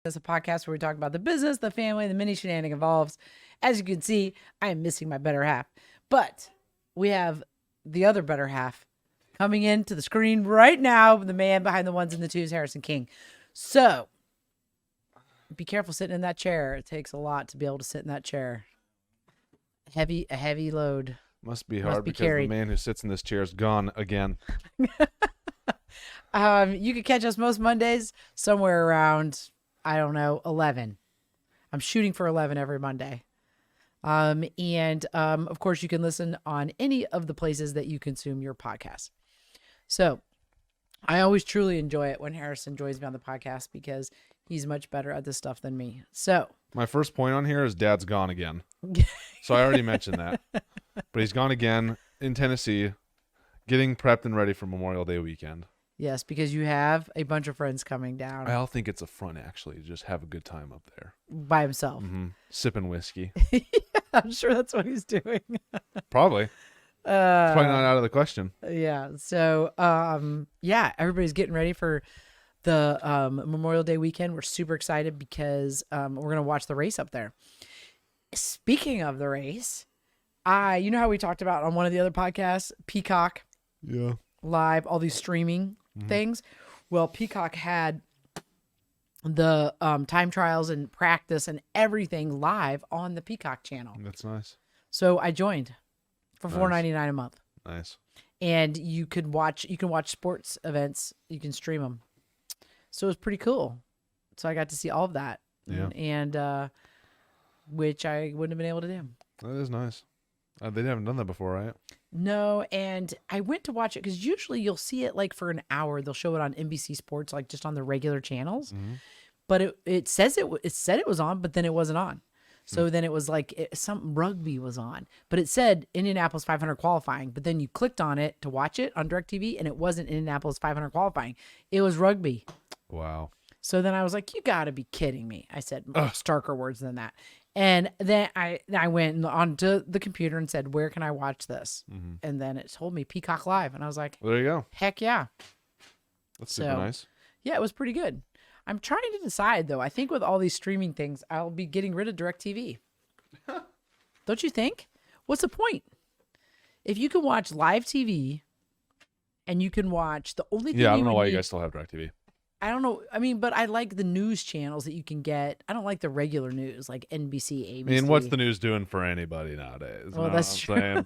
It's a podcast where we talk about the business, the family, the mini shenanigan involves. As you can see, I am missing my better half. But we have the other better half coming into the screen right now, the man behind the ones and the twos, Harrison King. So be careful sitting in that chair. It takes a lot to be able to sit in that chair. A heavy load. Must be hard because carried. the man who sits in this chair is gone again. You can catch us most Mondays somewhere around, I don't know, 11. I'm shooting for 11 every Monday. Of course, you can listen on any of the places that you consume your podcast. So I always truly enjoy it when Harrison joins me on the podcast because he's much better at this stuff than me. So my first point on here is Dad's gone again. So I already mentioned that. But he's gone again in Tennessee, getting prepped and ready for Memorial Day weekend. Yes, because you have a bunch of friends coming down. I think it's a front, actually, to just have a good time up there. By himself. Mm-hmm. Sipping whiskey. Yeah, I'm sure that's what he's doing. Probably. It's probably not out of the question. Yeah. So, everybody's getting ready for the Memorial Day weekend. We're super excited because we're going to watch the race up there. Speaking of the race, you know how we talked about on one of the other podcasts, Peacock Live, all these streaming things? Well, Peacock had the time trials and practice and everything live on the Peacock channel. That's nice. So I joined for $4.99 a month. Nice. And you can watch sports events. You can stream them. So it was pretty cool. So I got to see all of that. Yeah. And which I wouldn't have been able to do. That is nice. They haven't done that before, right? No, and I went to watch it because usually you'll see it like for an hour. They'll show it on NBC Sports, like just on the regular channels. Mm-hmm. But it said it was on, but then it wasn't on. So then it was like some rugby was on, but it said Indianapolis 500 qualifying. But then you clicked on it to watch it on DirecTV, and it wasn't Indianapolis 500 qualifying. It was rugby. Wow. So then I was like, "You got to be kidding me!" I said starker words than that. And then I went onto the computer and said, "Where can I watch this?" Mm-hmm. And then it told me Peacock Live, and I was like, "There you go." Heck yeah. That's super nice. Yeah, it was pretty good. I'm trying to decide, though. I think with all these streaming things, I'll be getting rid of DirecTV. Don't you think? What's the point? If you can watch live TV and you can watch the only thing I don't know why you guys still have DirecTV. I don't know. I mean, but I like the news channels that you can get. I don't like the regular news like NBC, ABC. I mean, what's the news doing for anybody nowadays? Well, that's true.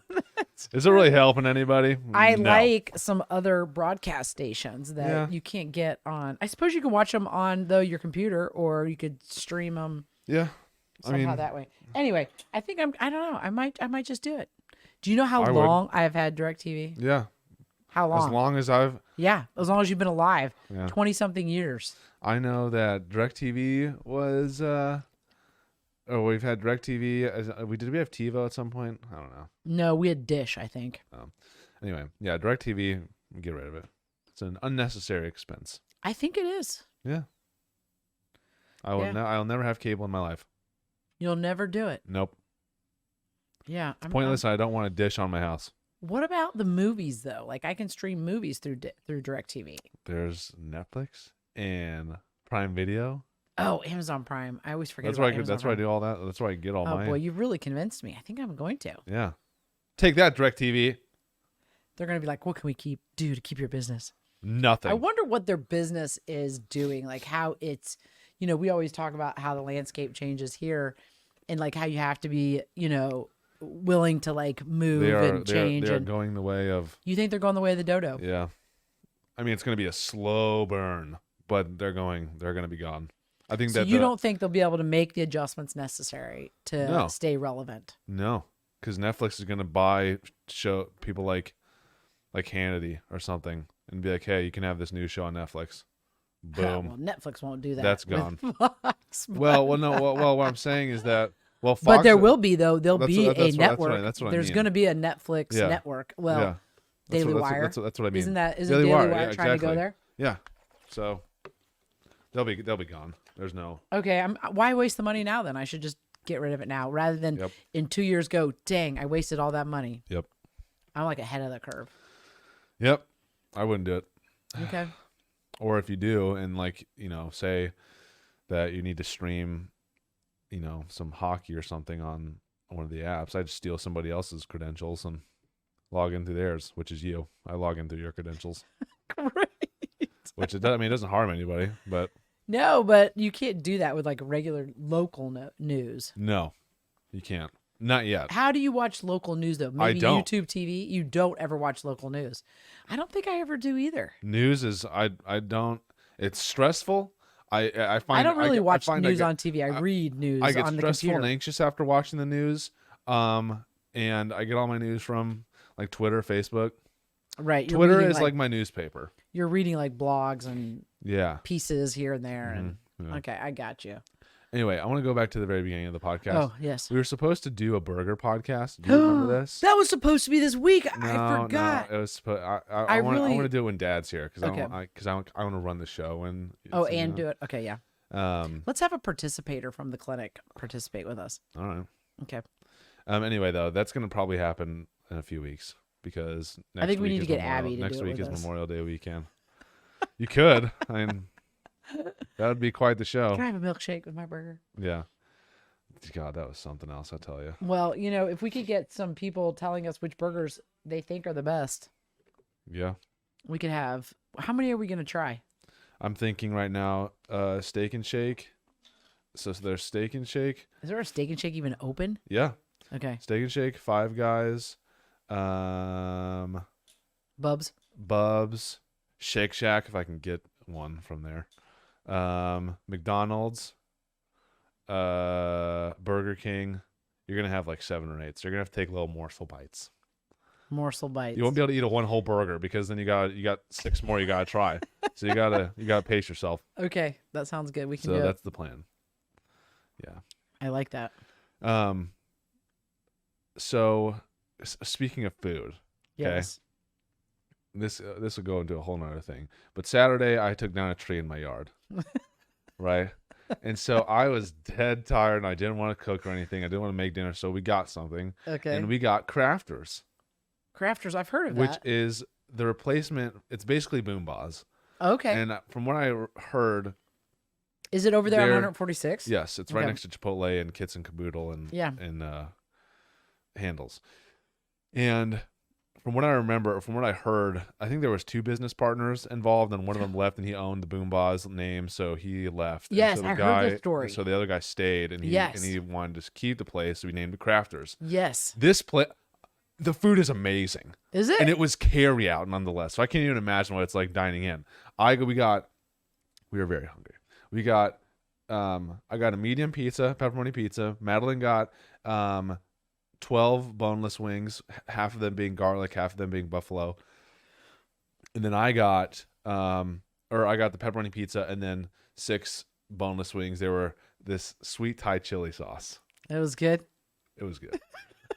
Is it really helping anybody? I like some other broadcast stations that you can't get on. I suppose you can watch them on your computer, or you could stream them. Yeah, somehow that way. Anyway, I think I don't know. I might just do it. Do you know how long I've had DirecTV? Yeah. How long? As long as I've... Yeah, as long as you've been alive. 20-something years. I know that DirecTV was... we've had DirecTV. Did we have TiVo at some point? I don't know. No, we had Dish, I think. Anyway, yeah, DirecTV, get rid of it. It's an unnecessary expense. I think it is. Yeah. I'll never have cable in my life. You'll never do it. Nope. Yeah. It's pointless. I don't want a dish on my house. What about the movies, though? Like, I can stream movies through DirecTV. There's Netflix and Prime Video. Oh, Amazon Prime. I always forget That's where I do all that. That's where I get all my... Oh, boy, you really convinced me. I think I'm going to. Yeah. Take that, DirecTV. They're going to be like, what can we do to keep your business? Nothing. I wonder what their business is doing. Like, how it's... we always talk about how the landscape changes here and, like, how you have to be, willing to, like, move and change. They're going the way of... You think they're going the way of the dodo? Yeah. I mean, it's going to be a slow burn, but they're going to be gone. I think so you don't think they'll be able to make the adjustments necessary to stay relevant? No, because Netflix is going to show people like Hannity or something and be like, hey, you can have this new show on Netflix. Boom. Well, Netflix won't do that. That's gone. Fox, well, no. Well, what I'm saying is that Fox, but there will be though. There'll be a network. That's what I There's mean. going to be a Netflix network. Well, Daily Wire. That's what I mean. Isn't Daily Wire trying to go there? Yeah. So they'll be gone. There's no. Okay. Why waste the money now? Then I should just get rid of it now rather than in 2 years go. Dang, I wasted all that money. Yep. I'm like ahead of the curve. Yep. I wouldn't do it. Okay. Or if you do, and say that you need to stream, some hockey or something on one of the apps, I just steal somebody else's credentials and log into theirs, which is you. I log into your credentials. Great. Which it doesn't harm anybody, but No, but you can't do that with like regular local news. no, you can't. Not yet. How do you watch local news though? Maybe don't. YouTube TV. You don't ever watch local news. I don't think I ever do either. News is I don't. It's stressful. I find I don't really watch find news on TV. I read news I get on the stressful computer. and anxious after watching the news. And I get all my news from like Twitter, Facebook. Right. You're Twitter reading, is like my newspaper. you're reading like blogs and Yeah. pieces here and there. And Yeah. okay, I got you. Anyway, I want to go back to the very beginning of the podcast. Oh yes. We were supposed to do a burger podcast. Do you remember this? That was supposed to be this week. I No, forgot. it was supposed. I want really- to do it when Dad's here because Okay. I want to run the show and. Oh, and do it. Okay, yeah. Um. Let's have a participator from the clinic participate with us. All right. Okay. Anyway, though, that's going to probably happen in a few weeks because next think we week need is to get Memorial- Abby to next do it week with is us. Memorial Day weekend. You could. I mean, that would be quite the show. Can I have a milkshake with my burger? Yeah. God, that was something else. I tell you. Well, if we could get some people telling us which burgers they think are the best, Yeah. we could have. How many are we going to try? I'm thinking right now, Steak and Shake. So there's Steak and Shake. Is there a Steak and Shake even open? Yeah. Okay. Steak and Shake, Five Guys, Bubs. Bubs, Shake Shack, if I can get one from there. McDonald's, Burger King. You're gonna have like 7 or 8. So you're gonna have to take little morsel bites. Morsel bites. You won't be able to eat a one whole burger because then you got 6 more you gotta try. So you gotta pace yourself. Okay. That sounds good. We can So do that's it. the plan. Yeah. I like that. So speaking of food, okay. Yes. This will go into a whole nother thing. But Saturday I took down a tree in my yard. Right? And so I was dead tired and I didn't want to cook or anything. I didn't want to make dinner, so we got something. Okay. And we got Crafters, Crafters. I've heard of which that. is the replacement. It's basically Boom Bas. Okay. And from what I heard, Is it over there on they're- 146? yes, it's right Okay. next to Chipotle and Kits and Caboodle and Yeah. Handles. And from what I remember, from what I heard, I think there was 2 business partners involved, and one of them left, and he owned the Boom Bas name, so he left. And Yes, so the I heard guy, this story. So the other guy stayed, and Yes. he wanted to keep the place, so we named it Crafters. Yes. This place, the food is amazing, Is it? and it was carry out nonetheless. So I can't even imagine what it's like dining in. We were very hungry. We got, I got a medium pizza, pepperoni pizza. Madeline got 12 boneless wings, half of them being garlic, half of them being buffalo. And then I got the pepperoni pizza and then 6 boneless wings. They were this sweet Thai chili sauce. It was good. It was good.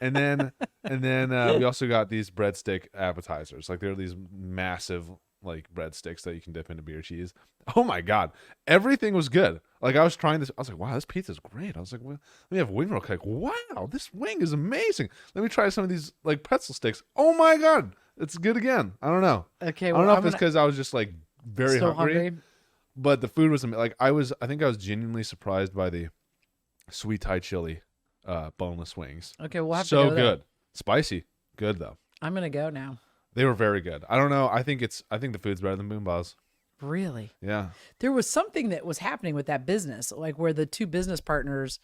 And then we also got these breadstick appetizers. Like they're these massive like breadsticks that you can dip into beer cheese. Oh my God. Everything was good. Like I was trying this. I was like, wow, this pizza's great. I was like, well, let me have wing real quick. Wow, this wing is amazing. Let me try some of these like pretzel sticks. Oh my God. It's good again. I don't know. Okay. I Well, don't know I'm if it's because I was just like very so hungry, but the food was like, I think I was genuinely surprised by the sweet Thai chili boneless wings. Okay. We'll have to So go there. good. Spicy. Good though. I'm going to go now. They were very good. I don't know. I think the food's better than Boom Bas. Really? Yeah. There was something that was happening with that business, like where the 2 business partners,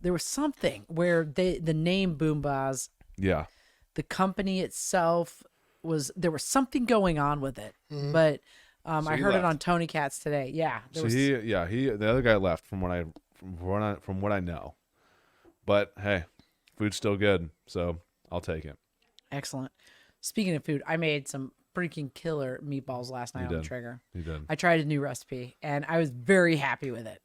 there was something where the name Boom Bas, Yeah. the company itself there was something going on with it. But I he heard it left. on Tony Katz today. Yeah. So the other guy left from what I know. But hey, food's still good, so I'll take it. Excellent. Speaking of food, I made some freaking killer meatballs last night on the did. trigger. You did. I tried a new recipe and I was very happy with it.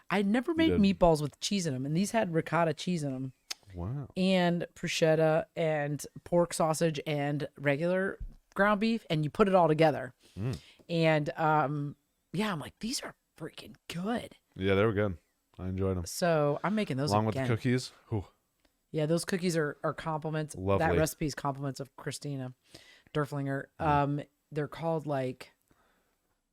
I'd never made did. meatballs with cheese in them, and these had ricotta cheese in them, Wow. and prosciutto, and pork sausage, and regular ground beef, and you put it all together. And yeah, I'm like, these are freaking good. Yeah, they were good. I enjoyed them. So I'm making those Along again. with the cookies. Ooh, Yeah, those cookies are compliments. That Lovely. recipe is compliments of Christina Derflinger. They're called like,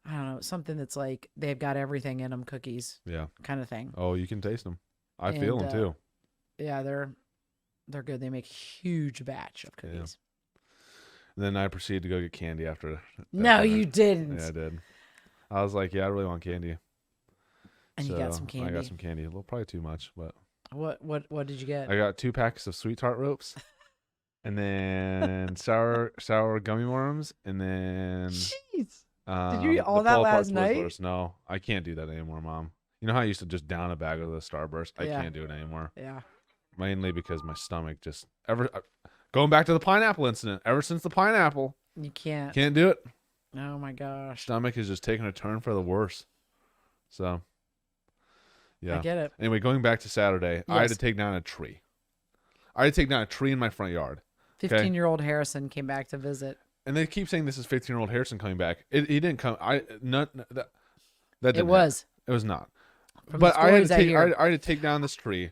I don't know, something that's like they've got everything in them, cookies Yeah. kind of thing. Oh, you can taste them. I feel And, them too. Yeah, they're good. They make a huge batch of Yeah. cookies. And then I proceeded to go get candy after. No, dinner. you didn't. Yeah, I did. I was like, yeah, I really want candy. And you got some I candy. got some candy. Well, probably too much, but What did you get? I got 2 packets of sweet tart ropes, and then sour gummy worms, and then Jeez. Did you eat all the that pull-apart last night? Twizzlers. No, I can't do that anymore, Mom. You know how I used to just down a bag of the Starburst? I Yeah. can't do it anymore. Yeah. Mainly because my stomach just going back to the pineapple incident. Ever since the pineapple, You can't. can't do it. Oh my gosh. Stomach is just taking a turn for the worse. So, yeah. I get it. Anyway, going back to Saturday, I had to Yes. take down a tree. I had to take down a tree in my front yard. 15-year-old Harrison came back to visit. And they keep saying this is 15-year-old Harrison coming back. He didn't come. That It didn't was. happen. It was not. From But the I had to stories I take. hear. I had to take down this tree,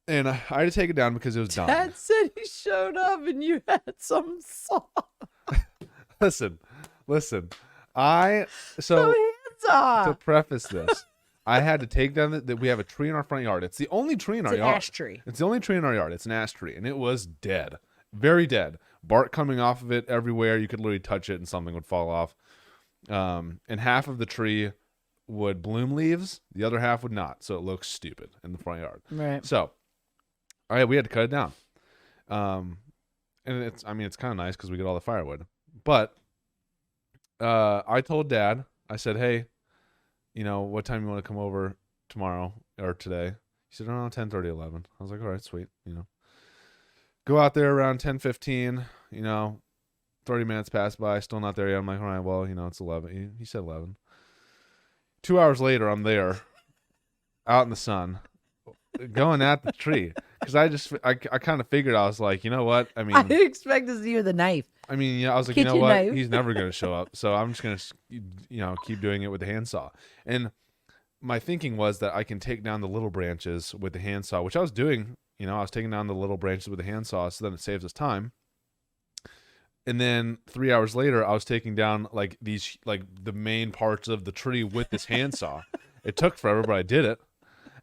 and I had to take it down because it was dying. Dad said he showed up and you had some sauce. Listen. So To hands-on. preface this, I had to take down that we have a tree in our front yard. It's the only tree in our It's an yard. ash tree. It's the only tree in our yard. It's an ash tree, and it was dead, very dead. Bark coming off of it everywhere. You could literally touch it, and something would fall off. And half of the tree would bloom leaves, the other half would not. So it looks stupid in the front yard. Right. So, all right, we had to cut it down. And it's kind of nice because we get all the firewood. But I told Dad, I said, hey, what time you want to come over tomorrow or today? He said around 10:30, 11. I was like, all right, sweet. Go out there around 10:15. 30 minutes pass by, still not there yet. I'm like, all right, well, it's 11. He said 11. 2 hours later, I'm there, out in the sun, going at the tree. Because I kind of figured, I was like, you know what? I I expect to see you with a knife. I was like, you know Kitchen what? knife. He's never going to show up. So I'm just going to, keep doing it with the handsaw. And my thinking was that I can take down the little branches with the handsaw, which I was doing. I was taking down the little branches with the handsaw, so then it saves us time. And then 3 hours later, I was taking down the main parts of the tree with this handsaw. It took forever, but I did it.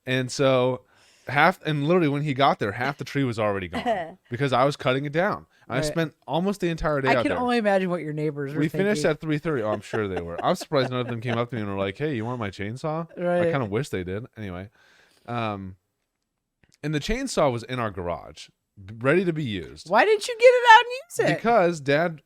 And so literally when he got there, half the tree was already gone because I was cutting it down. I Right. spent almost the entire day I out can there. only imagine what your neighbors were We thinking. finished at 3:30. Oh, I'm sure they were. I'm surprised none of them came up to me and were like, "Hey, you want my chainsaw?" I Right. kind of wish they did. Anyway, and the chainsaw was in our garage, ready to be used. Why didn't you get it out and use it? Because Dad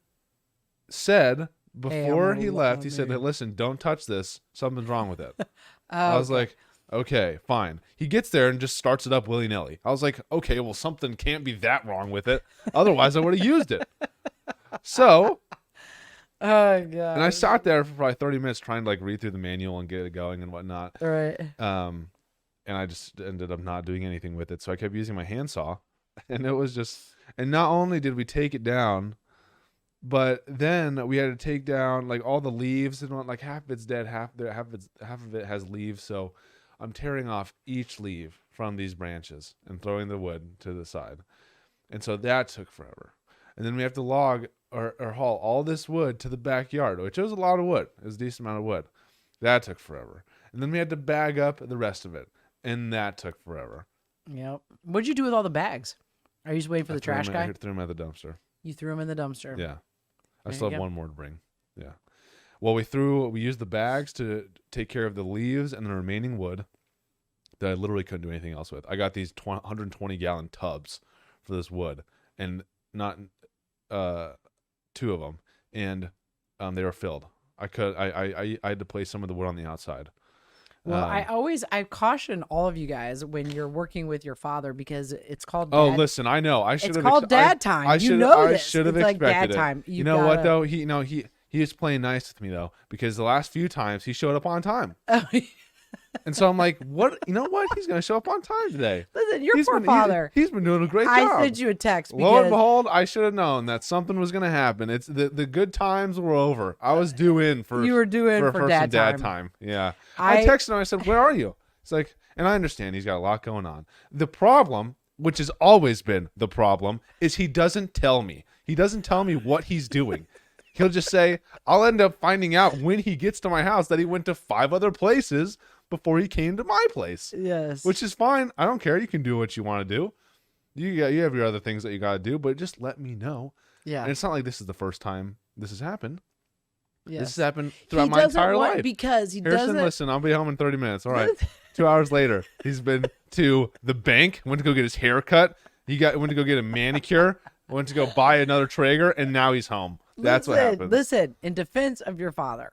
said before gonna he look left, on he said, there. "Hey, listen, don't touch this. Something's wrong with it." Oh, I was like, okay, fine. He gets there and just starts it up willy-nilly. I was like, okay, well, something can't be that wrong with it. Otherwise, I would have used it. So, oh god. and I sat there for probably 30 minutes trying to read through the manual and get it going and whatnot. Right. And I just ended up not doing anything with it. So I kept using my handsaw, and it was just, and not only did we take it down, but then we had to take down all the leaves and half of it's dead, half of it has leaves. So I'm tearing off each leaf from these branches and throwing the wood to the side. And so that took forever. And then we have to log or haul all this wood to the backyard, which was a lot of wood. It was a decent amount of wood. That took forever. And then we had to bag up the rest of it. And that took forever. Yep. What'd you do with all the bags? Are you just waiting for the trash guy? I threw them at the dumpster. You threw them in the dumpster. Yeah. I There still you have go. one more to bring. Yeah. Well, we used the bags to take care of the leaves and the remaining wood that I literally couldn't do anything else with. I got these 120-gallon tubs for this wood, and not 2 of them, and they were filled. I had to place some of the wood on the outside. Well, I caution all of you guys when you're working with your father because it's called dad. Oh, listen, I know. I should It's have. called dad time. I You should. know I this. should have It's like expected dad it. time. You You know what gotta- though? He was playing nice with me though, because the last few times he showed up on time, and so I'm like, what? You know what? He's gonna show up on time today. Listen, your He's poor been- father. He's been doing a great I job. sent you a text Lo and because behold, I should have known that something was gonna happen. It's the good times were over. I was due in for you were doing for some dad dad time. time. Yeah, I texted him. I said, "Where are you?" It's like, and I understand he's got a lot going on. The problem, which has always been the problem, is he doesn't tell me. He doesn't tell me what he's doing. He'll just say, I'll end up finding out when he gets to my house that he went to 5 other places before he came to my place. Yes. Which is fine. I don't care. You can do what you want to do. You have your other things that you got to do, but just let me know. Yeah. And it's not like this is the first time this has happened. Yes. This has happened throughout my entire life. Because he Harrison, doesn't. listen, I'll be home in 30 minutes. All right. 2 hours later, he's been to the bank, went to go get his hair cut. Went to go get a manicure, went to go buy another Traeger, and now he's home. That's what happens. Listen, in defense of your father,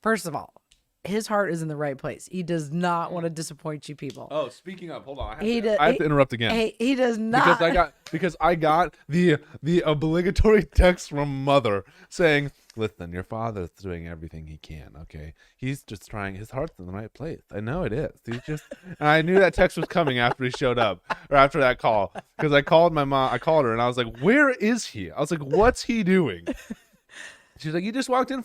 first of all, his heart is in the right place. He does not want to disappoint you people. Oh, speaking of, hold on. I have to interrupt again. He does not. Because I got the obligatory text from mother saying, listen, your father's doing everything he can, okay? He's just trying, his heart's in the right place. I know it is. And I knew that text was coming after he showed up, or after that call. Because I called my mom, I called her, and I was like, where is he? I was like, what's he doing? She's like, he just walked in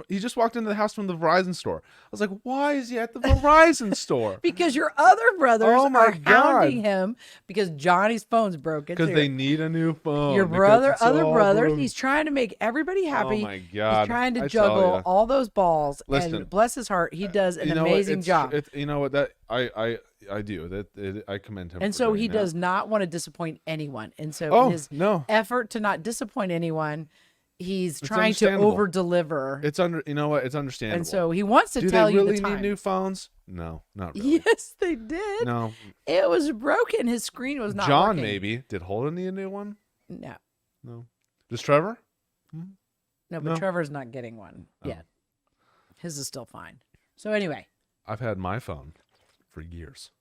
he just walked into the house from the Verizon store. I was like, why is he at the Verizon store? Because your other brothers Oh my are hounding him because Johnny's phone's broken. Because they need a new phone. Your other brother, he's trying to make everybody happy. Oh my God. He's trying to juggle all those balls. Listen, and bless his heart, he does an amazing job. You know what? That I do. I commend him. And so he does not want to disappoint anyone. And so in his effort to not disappoint anyone, he's trying to over deliver. It's understandable. And so he wants to tell you the time. Do they really need new phones? No, not really. Yes, they did. No. It was broken. His screen was not John working. Maybe. Did Holden need a new one? No. No. Does Trevor? No, but Trevor's not getting one yet. His is still fine. So anyway. I've had my phone for years.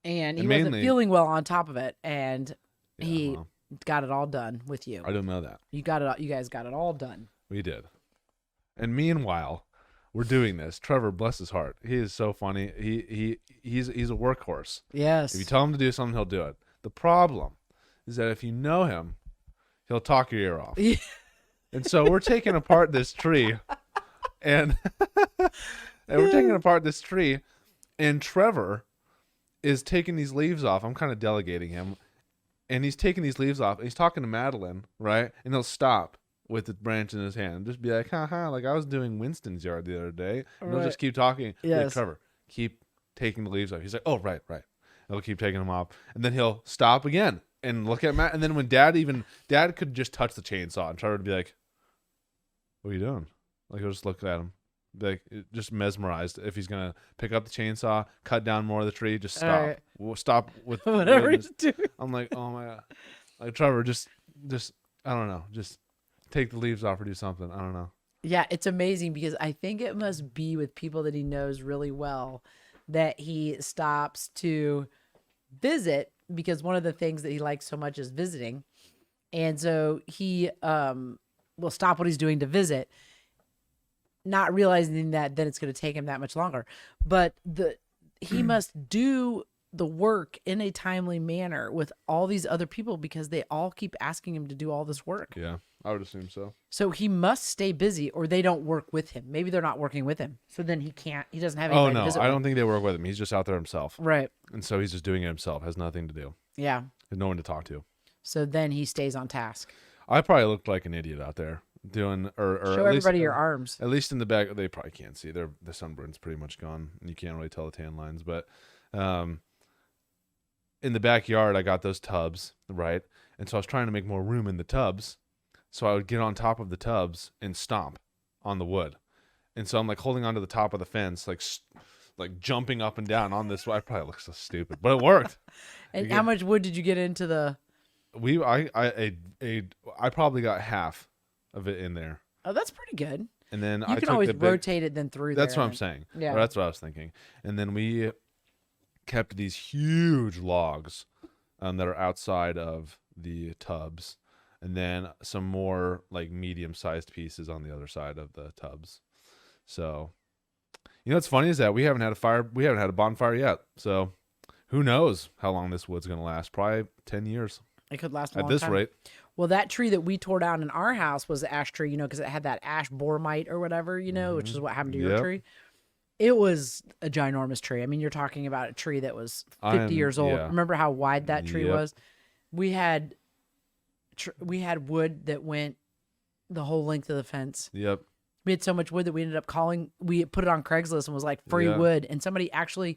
And he wasn't feeling well on top of it. And he got it all done with you. I didn't know that. You guys got it all done. We did. And meanwhile, we're doing this. Trevor, bless his heart. He is so funny. He's a workhorse. Yes. If you tell him to do something, he'll do it. The problem is that if you know him, he'll talk your ear off. And so we're taking apart this tree, and we're taking apart this tree, and Trevor is taking these leaves off. I'm kind of delegating him. And he's taking these leaves off. And he's talking to Madeline, right? And he'll stop with the branch in his hand. Just be like, haha, like I was doing Winston's yard the other day. And he'll just keep talking. Yes. Like, Trevor, keep taking the leaves off. He's like, oh, right. And he'll keep taking them off. And then he'll stop again and look at Matt. And then when Dad could just touch the chainsaw. And Trevor would be like, what are you doing? Like, he'll just look at him. Like, just mesmerized. If he's gonna pick up the chainsaw, cut down more of the tree, just stop. Right. We'll stop with whatever he's doing. I'm like, oh my God, like Trevor, just I don't know, just take the leaves off or do something. I don't know. Yeah, it's amazing because I think it must be with people that he knows really well that he stops to visit, because one of the things that he likes so much is visiting, and so he will stop what he's doing to visit, not realizing that then it's going to take him that much longer. But he must do the work in a timely manner with all these other people because they all keep asking him to do all this work. Yeah, I would assume so. So he must stay busy or they don't work with him. Maybe they're not working with him. So then he doesn't have anybody to visit I with. don't think they work with him. He's just out there himself. Right. And so he's just doing it himself. Has nothing to do. Yeah. Has no one to talk to. So then he stays on task. I probably looked like an idiot out there doing, or show at everybody least, your arms. At least in the back, they probably can't see. The sunburn's pretty much gone, and you can't really tell the tan lines. But in the backyard, I got those tubs, right? And so I was trying to make more room in the tubs, so I would get on top of the tubs and stomp on the wood. And so I'm like holding onto the top of the fence, like jumping up and down on this. I probably look so stupid, but it worked. And how much wood did you get into the? I probably got half of it in there. Oh, that's pretty good. And then you can always rotate it then through. That's there, what I'm saying. Yeah, or that's what I was thinking. And then we kept these huge logs that are outside of the tubs, and then some more like medium-sized pieces on the other side of the tubs. So, you know what's funny is that we haven't had a fire. We haven't had a bonfire yet. So, who knows how long this wood's gonna last? Probably 10 years. It could last a long time. At this rate. Well, that tree that we tore down in our house was the ash tree, because it had that ash boar mite or whatever, which is what happened to your tree. It was a ginormous tree. I mean, you're talking about a tree that was 50 years old. Yeah. Remember how wide that tree was? We had wood that went the whole length of the fence. Yep. We had so much wood that we ended up we put it on Craigslist and was like free Yeah. wood. And somebody actually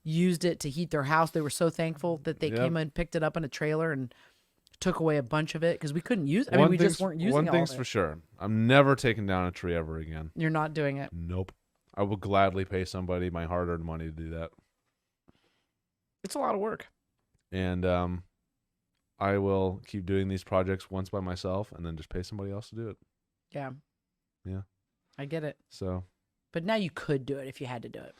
used it to heat their house. They were so thankful that they Yep. came and picked it up in a trailer and took away a bunch of it because we couldn't use it. I mean, we just weren't using One all thing's of it. for sure. I'm never taking down a tree ever again. You're not doing it. Nope. I will gladly pay somebody my hard-earned money to do that. It's a lot of work. And I will keep doing these projects once by myself and then just pay somebody else to do it. Yeah. Yeah. I get it. So But now you could do it if you had to do it.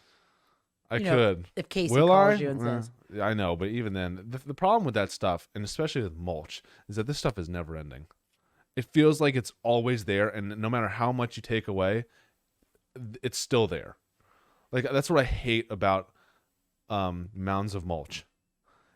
I You know, could. If Casey Will calls I? you and says, I know, but even then, the problem with that stuff, and especially with mulch, is that this stuff is never ending. It feels like it's always there, and no matter how much you take away, it's still there. Like, that's what I hate about mounds of mulch,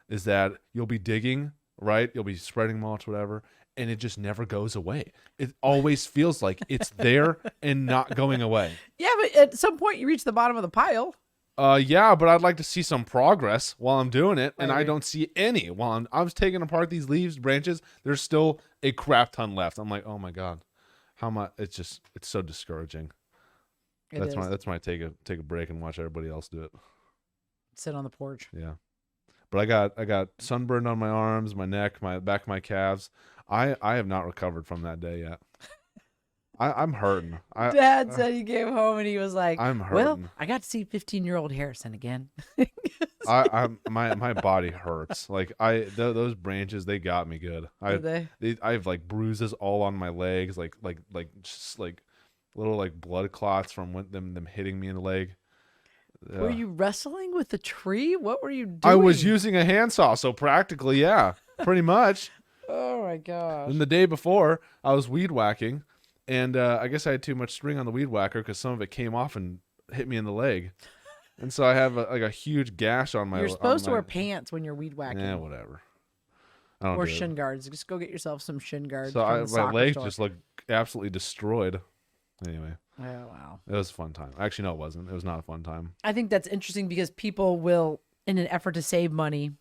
is that you'll be digging, right? You'll be spreading mulch, whatever, and it just never goes away. It always feels like it's there and not going away. yeah, but at some point you reach the bottom of the pile. Yeah, but I'd like to see some progress while I'm doing it, and I Right. don't see any. I was taking apart these leaves, branches, there's still a crap ton left. I'm like, oh my god, how much? It's so discouraging. That's when I take a break and watch everybody else do it. Sit on the porch. Yeah, but I got sunburned on my arms, my neck, my back, of my calves. I have not recovered from that day yet. I'm hurting. Dad said he came home and he was like, I'm well, hurting. I got to see 15-year-old Harrison again. My body hurts. Like those branches, they got me good. I have like bruises all on my legs, like just like little like blood clots from them hitting me in the leg. Were you wrestling with the tree? What were you doing? I was using a handsaw, so practically, yeah, pretty much. Oh my gosh. And the day before, I was weed whacking, and I guess I had too much string on the weed whacker because some of it came off and hit me in the leg. And so I have a huge gash on my. You're supposed to wear pants when you're weed whacking. Yeah, whatever. I don't Or do it. shin guards. Just go get yourself some shin guards. So from the my soccer legs store. just look absolutely destroyed. Anyway, Oh wow. it was a fun time. Actually, no, it wasn't. It was not a fun time. I think that's interesting because people will, in an effort to save money,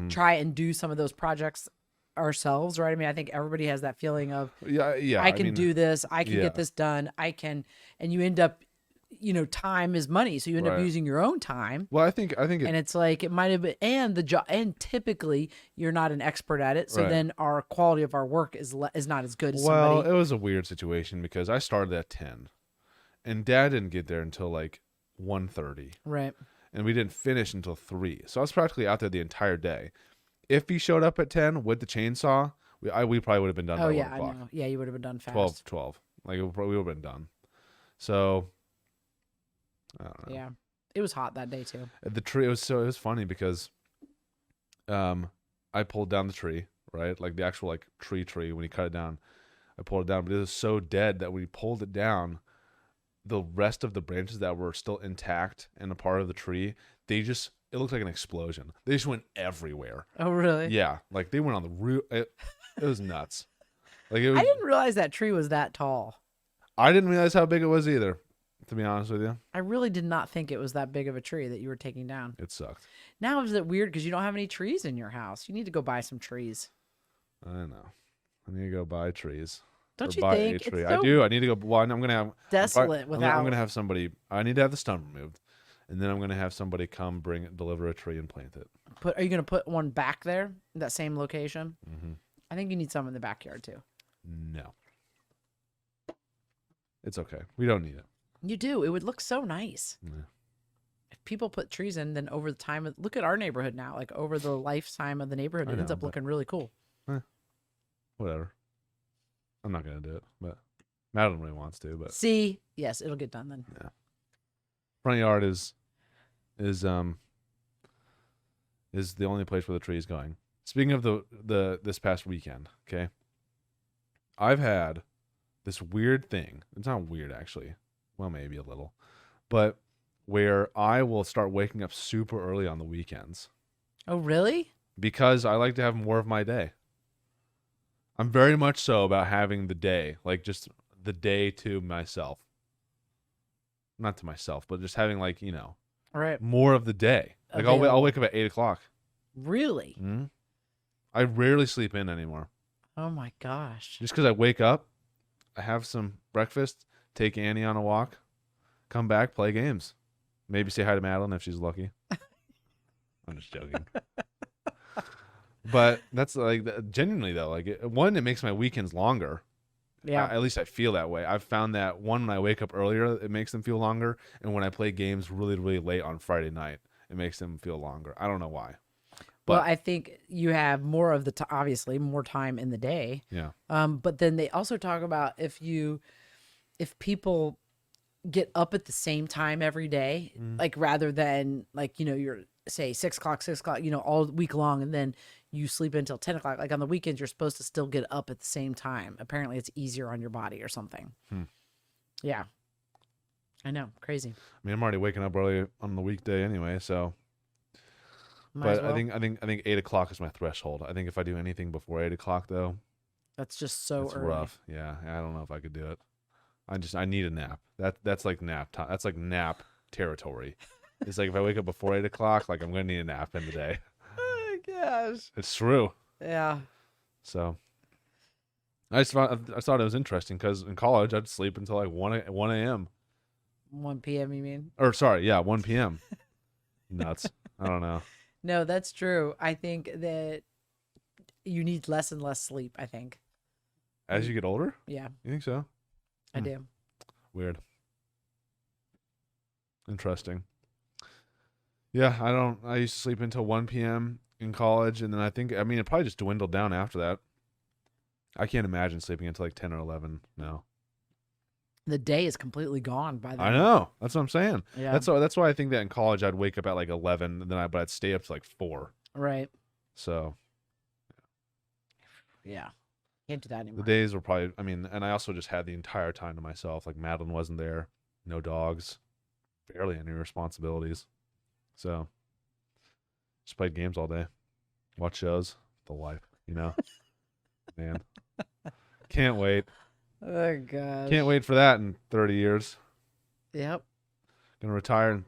try and do some of those projects ourselves, right? I mean, I think everybody has that feeling of, Yeah. I can mean, do this, I can yeah. get this done, and you end up, time is money, so you end up Right. using your own time. Well, I think And it's like it might have been, and the job, and typically you're not an expert at it, so Right. then our quality of our work is not as good as well, somebody. it was a weird situation because I started at 10, and Dad didn't get there until like 1:30, Right. and we didn't finish until 3. So I was practically out there the entire day. If he showed up at 10 with the chainsaw, we probably would have been done Oh by yeah, 1 I o'clock. know. Yeah, you would have been done fast. 12. Like we would have been done. So I don't know. Yeah, it was hot that day too. The tree it was funny because I pulled down the tree, right? Like the actual like tree when he cut it down. I pulled it down, but it was so dead that when he pulled it down, the rest of the branches that were still intact and a part of the tree, it looked like an explosion. They just went everywhere. Oh really? Yeah, like they went on the roof. It was nuts. Like it was, I didn't realize that tree was that tall. I didn't realize how big it was either, to be honest with you. I really did not think it was that big of a tree that you were taking down. It sucked. Now is it weird because you don't have any trees in your house? You need to go buy some trees. I know. I need to go buy trees. Don't Or you buy think a it's tree. so I do. I need to go. Well, I'm gonna have desolate I'm without? gonna have somebody. I need to have the stump removed, and then I'm gonna have somebody come deliver a tree and plant it. Are you going to put one back there, in that same location? Mm-hmm. I think you need some in the backyard too. No, it's okay. We don't need it. You do. It would look so nice. Yeah. If people put trees in, then over the time, look at our neighborhood now. Like over the lifetime of the neighborhood, I it ends know, up but- looking really cool. Whatever. I'm not gonna do it, but Madeline really wants to. But See, yes, it'll get done then. front yard is the only place where the tree is going. Speaking of the this past weekend, okay, I've had this weird thing. It's not weird actually. Well, maybe a little, but where I will start waking up super early on the weekends Oh, really? because I like to have more of my day. I'm very much so about having the day, like just the day to myself. Not to myself, but just having like, All right. more of the day. Like I'll Available. wake up at 8 o'clock. Really? Mm-hmm. I rarely sleep in anymore. Oh my gosh. Just because I wake up, I have some breakfast, take Annie on a walk, come back, play games. Maybe say hi to Madeline if she's lucky. I'm just joking. But that's like genuinely though, like one, it makes my weekends longer. Yeah. At least I feel that way. I've found that one, when I wake up earlier, it makes them feel longer, and when I play games really, really late on Friday night, it makes them feel longer. I don't know why, Well, but I think you have more of the obviously more time in the day. yeah, But then they also talk about if people get up at the same time every day, like rather than like, you're say 6 o'clock, 6 o'clock, all week long, and then you sleep until 10 o'clock. Like on the weekends, you're supposed to still get up at the same time. Apparently it's easier on your body or something. Yeah. I know. Crazy. I mean, I'm already waking up early on the weekday anyway, so. Might as But well. I think 8 o'clock is my threshold. I think if I do anything before 8 o'clock though, That's just so it's early. rough. Yeah, I don't know if I could do it. I need a nap. That's like nap time. That's like nap territory. It's like if I wake up before 8 o'clock, like I'm gonna need a nap in the day. Oh my gosh. It's true. Yeah. So I thought it was interesting because in college I'd sleep until like 1 a.m. 1 p.m. you mean? Or sorry, yeah, 1 p.m. Nuts. I don't know. No, that's true. I think that you need less and less sleep, I think. As you get older, Yeah, you think so? I do. Weird. Interesting. Yeah, I used to sleep until 1 p.m. in college, and then I mean, it probably just dwindled down after that. I can't imagine sleeping until like 10 or 11 now. The day is completely gone by then. I know. That's what I'm saying. Yeah. That's why I think that in college I'd wake up at like 11, and then I'd stay up to like 4. Right. So Yeah. Can't do that the anymore. days were probably, I mean, and I also just had the entire time to myself. Like Madeline wasn't there, no dogs, barely any responsibilities. So just played games all day, watch shows, the life, man. Can't wait. Oh gosh. Can't wait for that in 30 years. Yep. Gonna retire. And,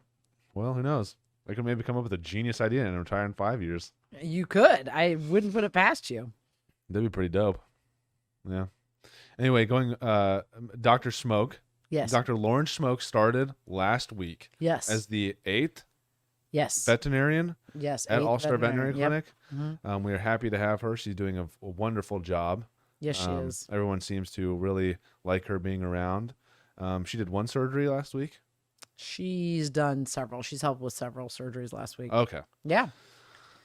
well, who knows? I could maybe come up with a genius idea and retire in 5 years. You could. I wouldn't put it past you. That'd be pretty dope. Yeah. Anyway, going Dr. Schmok. Yes. Dr. Lauren Schmok started last week Yes. as the 8th yes. veterinarian Yes. at 8th All Star Veterinary Yep. Clinic. Mhm. We are happy to have her. She's doing a wonderful job. Yes, she is. Everyone seems to really like her being around. She did one surgery last week. She's done several. She's helped with several surgeries last week. Okay. Yeah.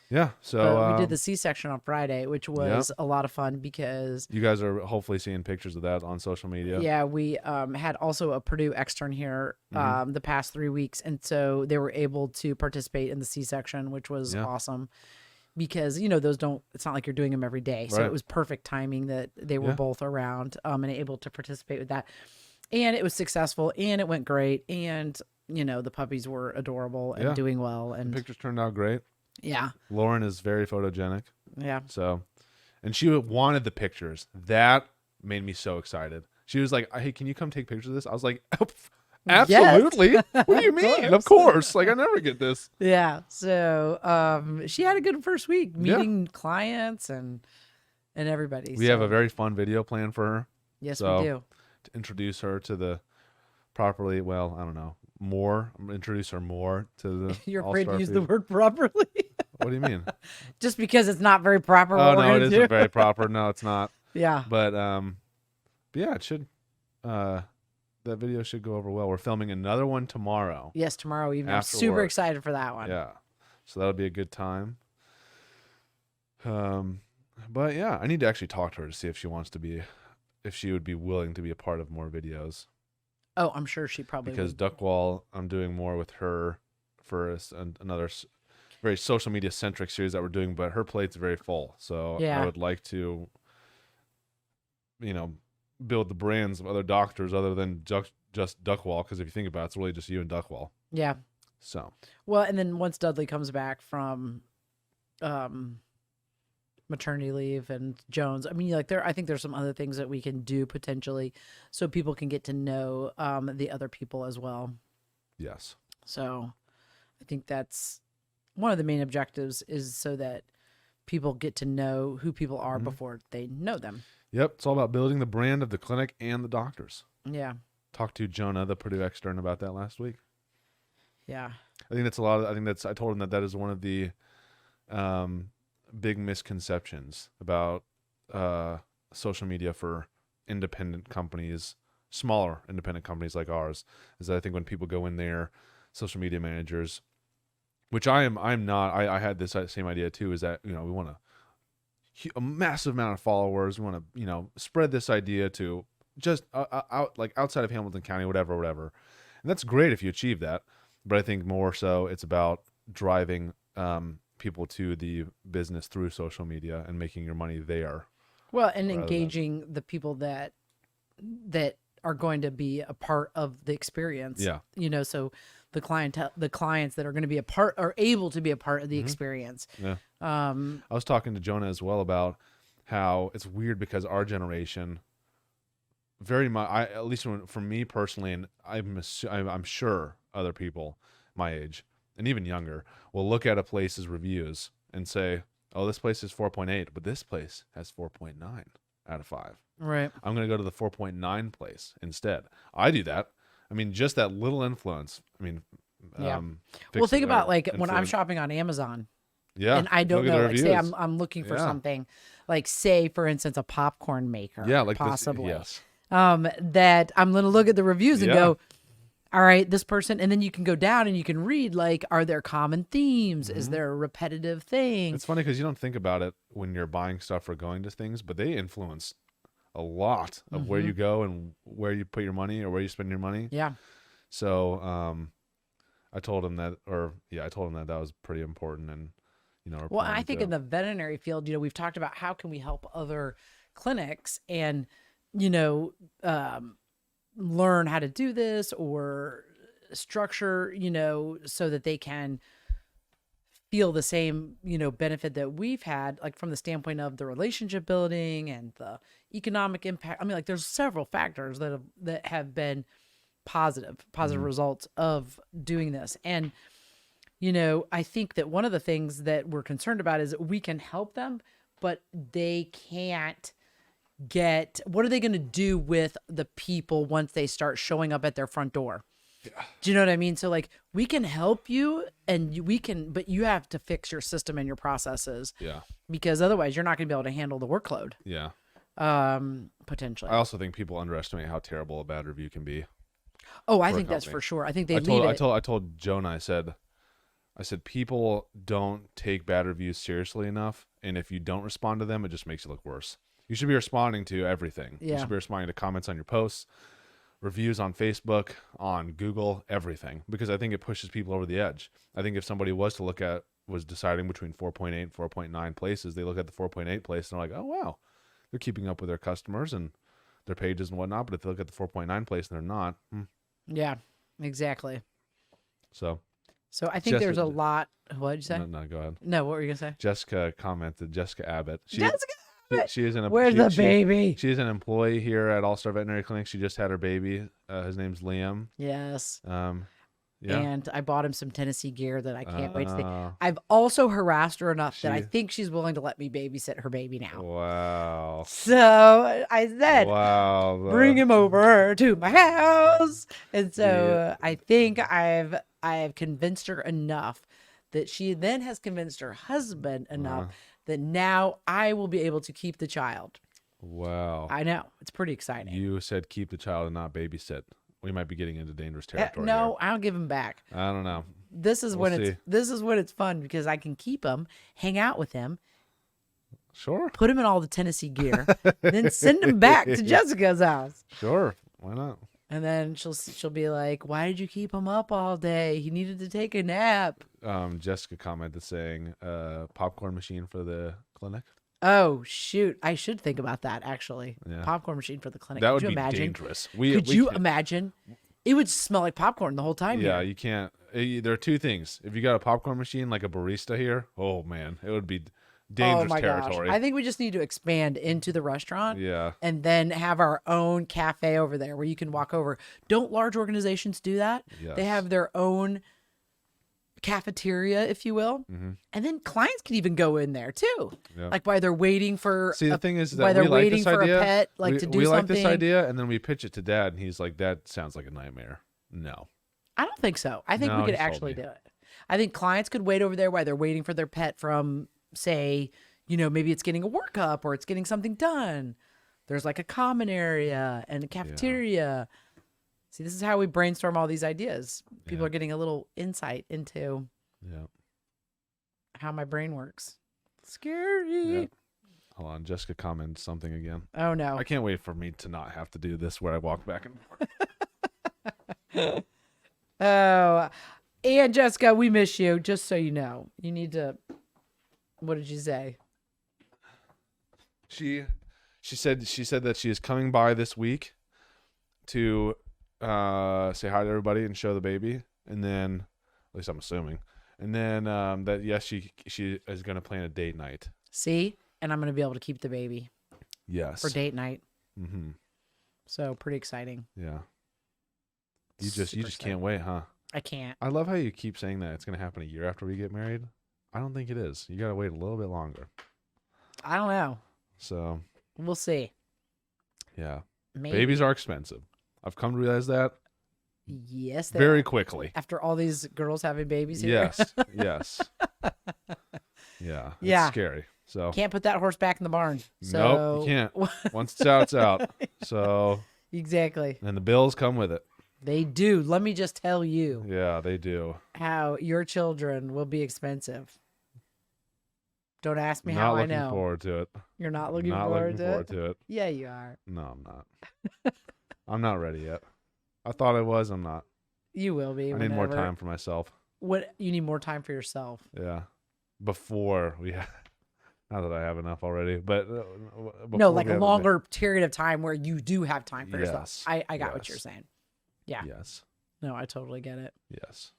Yeah. So But we did the C-section on Friday, which was a lot of fun because you guys are hopefully seeing pictures of that on social media. yeah, we had also a Purdue extern here the past 3 weeks, and so they were able to participate in the C-section, which was awesome because those don't. It's not like you're doing them every day, so Right. it was perfect timing that they were Yeah. both around and able to participate with that, and it was successful and it went great, and the puppies were adorable and doing well, The and pictures turned out great. yeah, Lauren is very photogenic. yeah. So, and she wanted the pictures. That made me so excited. She was like, "Hey, can you come take pictures of this?" I was like, "Absolutely! What do you mean? Of course! Like I never get this." Yeah. So she had a good first week meeting clients and everybody. We have a very fun video plan for her yes, so- we do. to introduce her to the properly. Well, I don't know. More introduce her more to the. You're afraid to All-Star use the Food. word properly What do you mean? just because it's not very proper. Oh what we're no, it gonna isn't do. very proper. No, it's not. Yeah. But yeah, it should. That video should go over well. We're filming another one tomorrow. Yes, tomorrow evening. I'm After super work. excited for that one. Yeah, so that'll be a good time. But yeah, I need to actually talk to her to see if she wants to be, if she would be willing to be a part of more videos. Oh, I'm sure she probably Because would. Duckwall, I'm doing more with her for another very social media centric series that we're doing, but her plate's very full. So Yeah. I would like to, build the brands of other doctors other than just Duckwall. Because if you think about it, it's really just you and Duckwall. Yeah. So Well, and then once Dudley comes back from maternity leave and Jones, I mean, I think there's some other things that we can do potentially so people can get to know the other people as well. yes, So I think that's one of the main objectives is so that people get to know who people are before they know them. Yep. It's all about building the brand of the clinic and the doctors. Yeah. Talked to Jonah, the Purdue extern, about that last week. Yeah. I think that's I told him that is one of the big misconceptions about social media for independent companies, smaller independent companies like ours, is that I think when people go in there, social media managers, which I'm not, I had this same idea too, is that, we want a massive amount of followers. We want to, spread this idea to just outside of Hamilton County, whatever. And that's great if you achieve that. But I think more so it's about driving people to the business through social media and making your money there. Well, and engaging the people that are going to be a part of the experience. Yeah. So the clients that are going to be are able to be a part of the experience. Yeah. I was talking to Jonah as well about how it's weird because our generation, very much, at least for me personally, and I'm sure other people my age and even younger will look at a place's reviews and say, "Oh, this place is 4.8, but this place has 4.9 out of 5. Right. I'm going to go to the 4.9 place instead." I do that. I mean, just that little influence. I mean, yeah. Well, think about when I'm shopping on Amazon. Yeah. And I don't know, like say I'm looking for something, like say for instance a popcorn maker. Yeah, like possibly. Yes. That I'm going to look at the reviews and go, all right, this person, and then you can go down and you can read, like, are there common themes? Is there a repetitive thing? It's funny because you don't think about it when you're buying stuff or going to things, but they influence a lot of where you go and where you put your money or where you spend your money. Yeah. So I told him that that was pretty important. And, well, I think in the veterinary field, we've talked about how can we help other clinics and, learn how to do this or structure, so that they can feel the same, benefit that we've had, like from the standpoint of the relationship building and the economic impact. I mean, like there's several factors that have been positive results of doing this. And, I think that one of the things that we're concerned about is we can help them, but they can't what are they going to do with the people once they start showing up at their front door? Yeah. Do you know what I mean? So like we can help you but you have to fix your system and your processes. Yeah. Because otherwise you're not going to be able to handle the workload. Yeah. Potentially. I also think people underestimate how terrible a bad review can be. Oh, I think that's for sure. I think I told Jonah, I said people don't take bad reviews seriously enough. And if you don't respond to them, it just makes it look worse. You should be responding to everything. Yeah. You should be responding to comments on your posts, reviews on Facebook, on Google, everything. Because I think it pushes people over the edge. I think if somebody was deciding between 4.8 and 4.9 places, they look at the 4.8 place and they're like, oh, wow, they're keeping up with their customers and their pages and whatnot. But if they look at the 4.9 place and they're not. Yeah, exactly. So I think there's a lot. What did you say? No, go ahead. No, what were you going to say? Jessica Abbott. Jessica! She is Where's the baby? She's an employee here at All Star Veterinary Clinic. She just had her baby. His name's Liam. Yes. Yeah. And I bought him some Tennessee gear that I can't wait to see. I've also harassed her enough that I think she's willing to let me babysit her baby now. Wow. So I said, wow, bring him over to my house. And so I think I've convinced her enough that she then has convinced her husband enough that now I will be able to keep the child. Wow. I know. It's pretty exciting. You said keep the child and not babysit. We might be getting into dangerous territory. No, I'll give him back. I don't know. This is when it's fun because I can keep him, hang out with him. Sure. Put him in all the Tennessee gear, then send him back to Jessica's house. Sure. Why not? And then she'll be like, "Why did you keep him up all day? He needed to take a nap." Jessica commented saying, "Popcorn machine for the clinic." Oh shoot! I should think about that actually. Yeah. Popcorn machine for the clinic. That would be dangerous. Could you imagine? It would smell like popcorn the whole time. Yeah, here. You can't. There are two things. If you got a popcorn machine like a barista here, oh man, it would be dangerous territory. Gosh. I think we just need to expand into the restaurant. Yeah. And then have our own cafe over there where you can walk over. Don't large organizations do that? Yes. They have their own cafeteria, if you will. Mm-hmm. And then clients can even go in there too. Yeah. Like while they're waiting for See, the thing is while that they're we like waiting this for idea. a pet, like we to do we something. like this idea, and then we pitch it to Dad, and he's like, "That sounds like a nightmare." No. I don't think so. I think No, we could he sold actually me. do it. I think clients could wait over there while they're waiting for their pet from, say, maybe it's getting a workup or it's getting something done. There's like a common area and a cafeteria. See, this is how we brainstorm all these ideas. People are getting a little insight into how my brain works. Scary. Yeah. Hold on, Jessica commented something again. Oh, no. I can't wait for me to not have to do this where I walk back and forth. Oh, and Jessica, we miss you. Just so you know, you need to. What did you say? She said that she is coming by this week to say hi to everybody and show the baby, and then at least I'm assuming, and then that yes, she is going to plan a date night. See, and I'm going to be able to keep the baby Yes. for date night. Mm-hmm. So pretty exciting. Yeah. You just can't wait, huh? I can't. I love how you keep saying that it's going to happen a year after we get married. I don't think it is. You got to wait a little bit longer. I don't know. So, We'll see. yeah. Maybe. Babies are expensive. I've come to realize that Yes, they very are. quickly. After all these girls having babies here. Yes. Yes. Yeah. Yeah. It's scary. So, Can't put that horse back in the barn. So nope, you can't. Once it's out, it's out. So, Exactly. and the bills come with it. They do. Let me just tell you Yeah, they do. how your children will be expensive. Don't ask me Not how I looking know. forward to it. You're not looking Not forward looking forward to it? to it. Yeah, you are. No, I'm not. I'm not ready yet. I thought I was. I'm not. You will be. I need more whenever. time for myself. What you need more time for yourself. Yeah. Before we have, not that I have enough already, but No, like a longer period of time where you do have time for yourself. Yes. I got what Yes. you're saying. Yeah. Yes. No, I totally get it. Yes.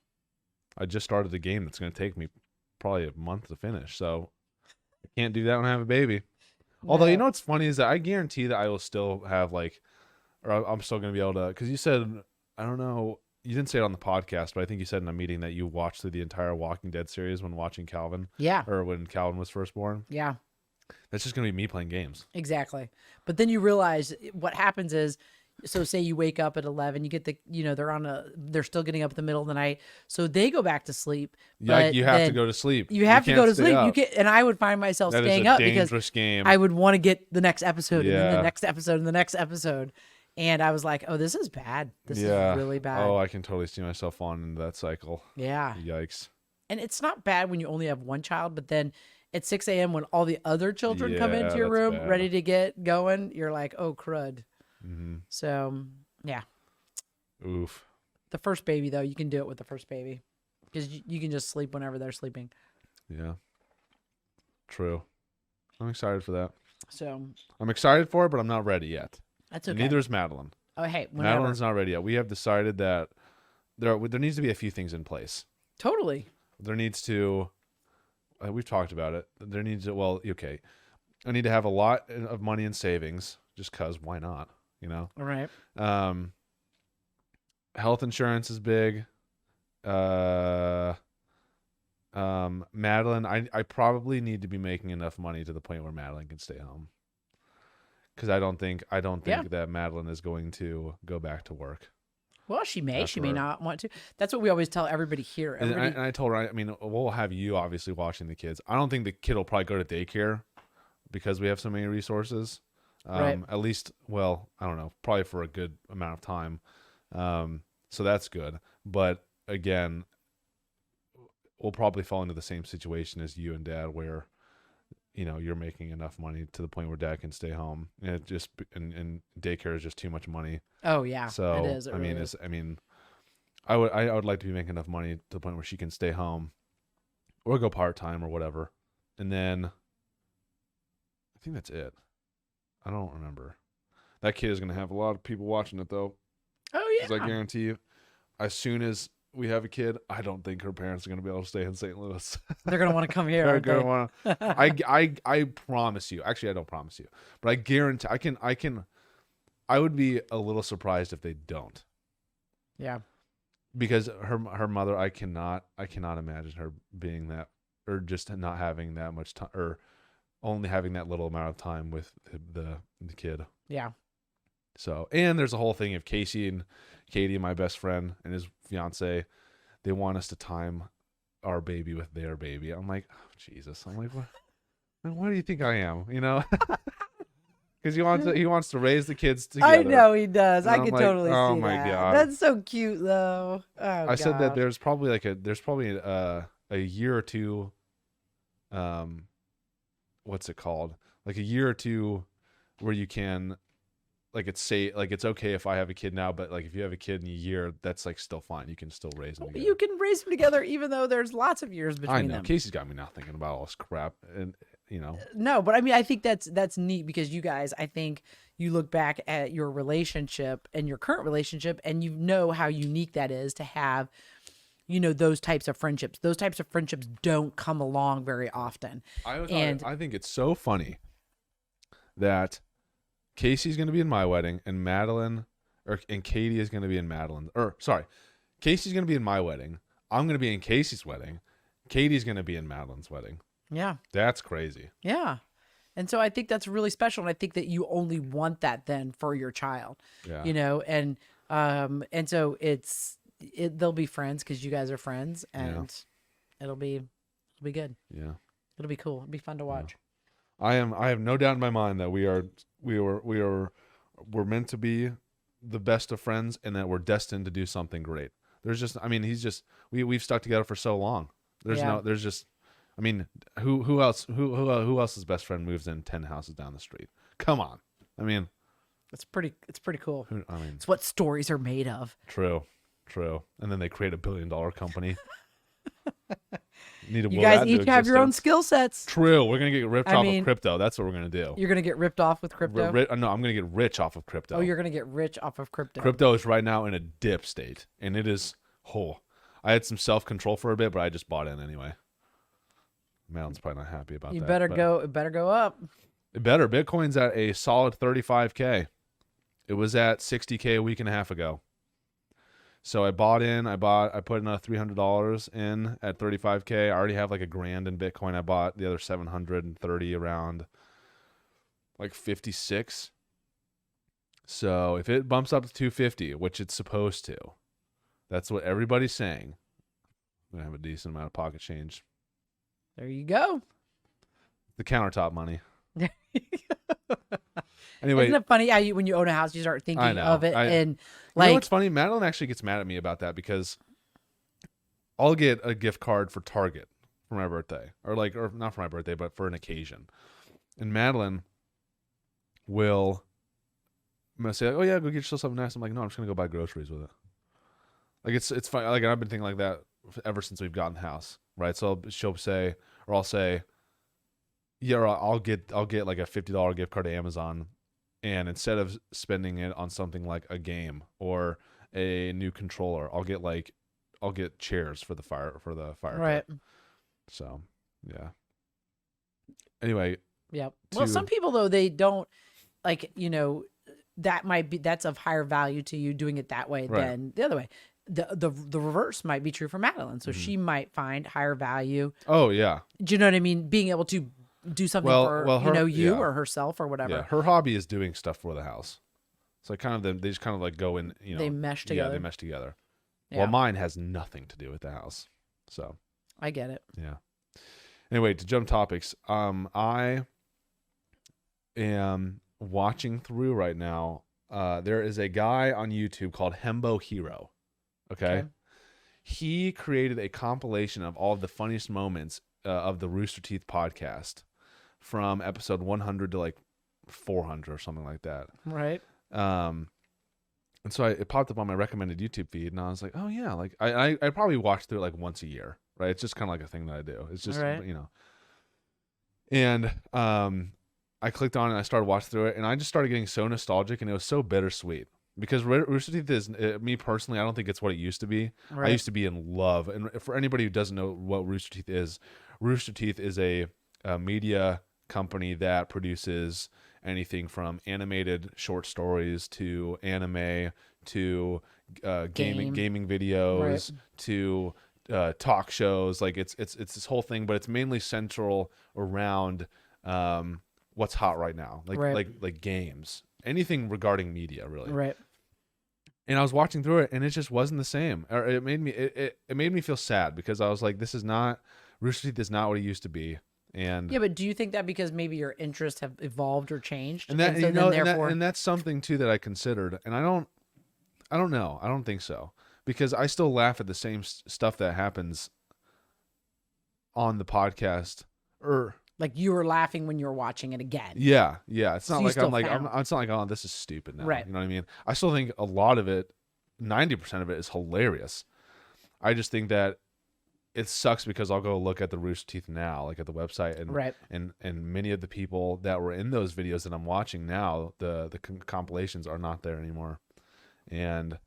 I just started a game that's going to take me probably a month to finish, so I can't do that when I have a baby. Although, you know what's funny is that I guarantee that I will still have or I'm still going to be able to, because you said, I don't know, you didn't say it on the podcast, but I think you said in a meeting that you watched through the entire Walking Dead series when watching Calvin. Yeah. Or when Calvin was first born. Yeah. That's just going to be me playing games. Exactly. But then you realize what happens is, so say you wake up at 11, you get they're still getting up in the middle of the night. So they go back to sleep. Yeah, But you have to then go to sleep. You have to go can't to stay sleep. up. And I would find myself That is staying a up because dangerous game. I would want to get the next episode and then Yeah. the next episode and the next episode. And I was like, oh, this is bad. This is really bad. Oh, I can totally see myself falling into that cycle. Yeah. Yikes. And it's not bad when you only have one child, but then at 6 a.m. when all the other children come Yeah, into your that's room bad. ready to get going, you're like, oh, crud. Mm-hmm. So, yeah. Oof. The first baby, though, you can do it with the first baby because you can just sleep whenever they're sleeping. Yeah. True. I'm excited for that. So, I'm excited for it, but I'm not ready yet. that's okay. Neither is Madeline. Oh, hey, whenever. Madeline's not ready yet. We have decided that there needs to be a few things in place. Totally. There needs to, we've talked about it. There needs to, well, okay. I need to have a lot of money in savings just because why not, you know? All right. Health insurance is big. Madeline, I probably need to be making enough money to the point where Madeline can stay home. Because I don't think that Madeline is going to go back to work. Well, she may Afterward. not want to. That's what we always tell everybody here. And I told her, I mean, we'll have you obviously watching the kids. I don't think the kid will probably go to daycare because we have so many resources. Right. At least, well, I don't know, probably for a good amount of time. So that's good. But again, we'll probably fall into the same situation as you and Dad where, you know, you're making enough money to the point where Dad can stay home. And it just and daycare is just too much money. Oh yeah, So it is. It I mean, really is. I would like to be making enough money to the point where she can stay home, or go part time or whatever, and then I think that's it. I don't remember. That kid is gonna have a lot of people watching it though. Oh Because yeah. I guarantee you, as soon as we have a kid, I don't think her parents are gonna be able to stay in St. Louis. They're gonna want to come here. They're Aren't they? gonna want to. I promise you. Actually, I don't promise you, but I guarantee I can. I would be a little surprised if they don't. Yeah. because her mother, I cannot imagine her being that, or just not having that much time, or only having that little amount of time with the kid. Yeah. So, and there's a whole thing of Casey and Katie, my best friend, and his fiance, they want us to time our baby with their baby. I'm like, oh, Jesus. I'm like, what do you think I am? You know, because he wants to raise the kids together. I know he does. And I I'm can like, totally oh see my that. God. That's so cute, though. Oh, I said that gosh. there's probably a year or two, what's it called? Like a year or two where you can, like, it's okay if I have a kid now, but like if you have a kid in a year, that's like still fine. You can still raise them together. You can raise them together even though there's lots of years between I know. them. Casey's got me now thinking about all this crap, and you know. No, but I mean, I think that's neat because you guys, I think you look back at your relationship and your current relationship, and you know how unique that is to have, those types of friendships. Those types of friendships don't come along very often. I think it's so funny that Casey's going to be in my wedding, and and Katie is going to be in Madeline. Or sorry, Casey's going to be in my wedding. I'm going to be in Casey's wedding. Katie's going to be in Madeline's wedding. Yeah. That's crazy. Yeah. And so I think that's really special. And I think that you only want that then for your child, Yeah. and so they'll be friends because you guys are friends, and it'll be good. Yeah. It'll be cool. It'll be fun to watch. I have no doubt in my mind that we're meant to be the best of friends, and that we're destined to do something great. There's just, I mean, we've stuck together for so long. I mean, who else's best friend moves in 10 houses down the street? Come on. I mean, It's pretty cool. I mean, It's what stories are made of. true. And then they create $1 billion company. You guys each have your own skill sets. True. We're going to get ripped off of crypto. That's what we're going to do. You're going to get ripped off with crypto? No, I'm going to get rich off of crypto. Oh, you're going to get rich off of crypto. Crypto is right now in a dip state, and it is I had some self-control for a bit, but I just bought in anyway. Madeline's probably not happy about that. It better go up. It better. Bitcoin's at a solid 35K. It was at 60K a week and a half ago. So I bought in. I put another $300 in at 35K. I already have like $1,000 in Bitcoin. I bought the other 730 around like 56. So if it bumps up to 250, which it's supposed to, that's what everybody's saying, I'm gonna have a decent amount of pocket change. There you go. The countertop money. Anyway, isn't it funny how when you own a house, you start thinking of it, and like, you know what's funny? Madeline actually gets mad at me about that because I'll get a gift card for Target for my birthday, or not for my birthday, but for an occasion, and Madeline will say, "Oh yeah, go get yourself something nice." I'm like, "No, I'm just gonna go buy groceries with it." Like it's fine. Like I've been thinking like that ever since we've gotten the house, right? So she'll say, or I'll say, "Yeah, I'll get like a $50 gift card to Amazon." And instead of spending it on something like a game or a new controller, I'll get chairs for the fire right. pit. So, yeah. Anyway. Yeah. Well, some people though, they don't like, that's of higher value to you doing it that way than the other way. The reverse might be true for Madeline. So she might find higher value. Oh yeah. Do you know what I mean? Being able to do something for you or herself or whatever. Yeah, her hobby is doing stuff for the house. So they just kind of like go in, they mesh together. Yeah, they mesh together. Yeah. Well, mine has nothing to do with the house. So I get it. Yeah. Anyway, to jump topics, I am watching through right now. There is a guy on YouTube called Hembo Hero. Okay. He created a compilation of all of the funniest moments of the Rooster Teeth podcast from episode 100 to like 400 or something like that. Right. And so it popped up on my recommended YouTube feed, and I was like, oh yeah, like I probably watch through it like once a year, right? It's just kind of like a thing that I do. It's just, and I clicked on it and I started watching through it, and I just started getting so nostalgic, and it was so bittersweet. Because Rooster Teeth is, me personally, I don't think it's what it used to be. Right. I used to be in love. And for anybody who doesn't know what Rooster Teeth is a media company that produces anything from animated short stories to anime to gaming Right. videos to talk shows. Like it's this whole thing, but it's mainly central around what's hot right now, Right. like games, anything regarding media, really. Right. And I was watching through it, and it just wasn't the same. Or it made me it made me feel sad because I was like, this is not Rooster Teeth is not what it used to be. And Yeah, but do you think that because maybe your interests have evolved or changed, and that so you know then therefore, and that's something too that I considered, and I don't know, I don't think so, because I still laugh at the same stuff that happens on the podcast. Or like you were laughing when you were watching it again? yeah, it's So not you like still I'm like found- it's not like, oh, this is stupid now. Right. You know what I mean? I still think a lot of it, 90% of it, is hilarious. I just think that it sucks because I'll go look at the Rooster Teeth now, like at the website, and Right. and many of the people that were in those videos that I'm watching now, the compilations are not there anymore, and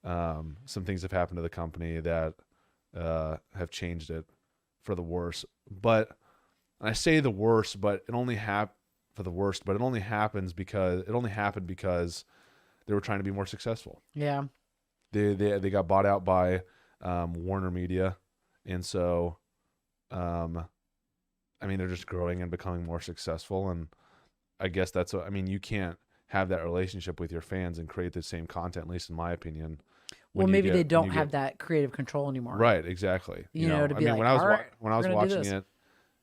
some things have happened to the company that have changed it for the worse. But I say the worst, but it only for the worst, but it only happened because they were trying to be more successful. Yeah. They got bought out by Warner Media, and so I mean, they're just growing and becoming more successful, and I guess that's what I mean. You can't have that relationship with your fans and create the same content, at least in my opinion. Well, maybe they don't have that creative control anymore. Right, exactly. You know, to be I mean, like, when all right, when I was we're gonna do watching this. it,